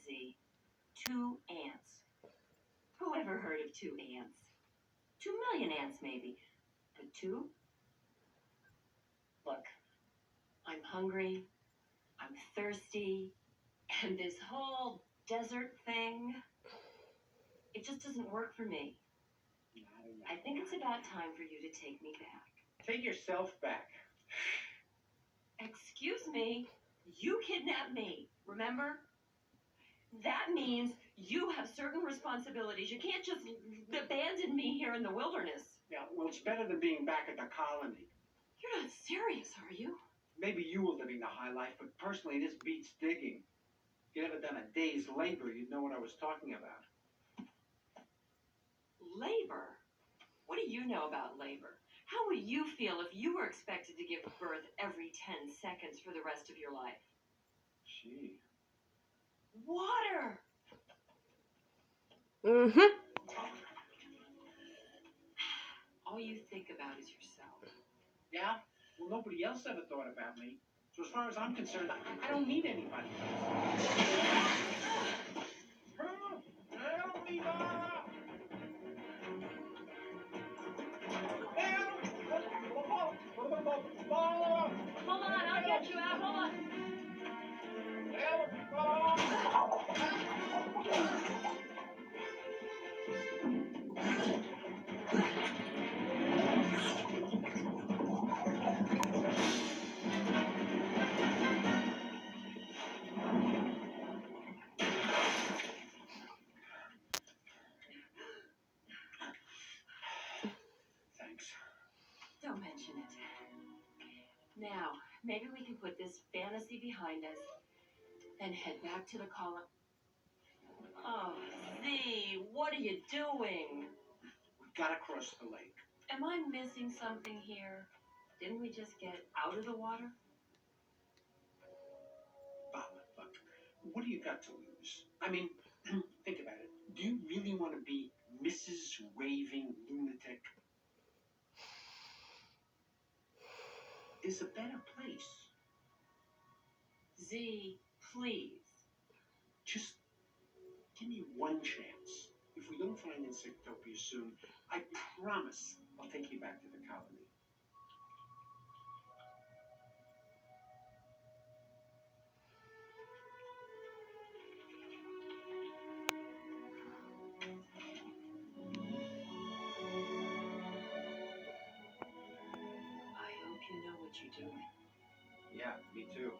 Z. 2 ants. Who ever heard of 2 ants? 2 million ants, maybe. But 2? Look, I'm hungry, I'm thirsty, and this whole desert thing, it just doesn't work for me. I think it's about time for you to take me back. Take yourself back. Excuse me, you kidnapped me, remember? That means you have certain responsibilities. You can't just abandon me here in the wilderness. Yeah, well, it's better than being back at the colony. You're not serious, are you? Maybe you were living the high life, but personally, this beats digging. If you'd ever done a day's labor, you'd know what I was talking about. Labor? What do you know about labor? How would you feel if you were expected to give birth every 10 seconds for the rest of your life? Gee. Water! Mm-hmm. All you think about is yourself. Yeah? Well, nobody else ever thought about me. So as far as I'm concerned, I don't need anybody else. Help me, Mama! Hold on, I'll get you out. Hold on. Thanks. Don't mention it. Now, maybe we can put this fantasy behind us and head back to the column. Oh, Z, what are you doing? We gotta cross the lake. Am I missing something here? Didn't we just get out of the water? Bob, look, what do you got to lose? I mean, think about it. Do you really want to be Mrs. Raving Lunatic? There's a better place. Z, please. Just give me one chance. If we don't find Insectopia soon, I promise I'll take you back to the colony. I hope you know what you're doing. Yeah, me too.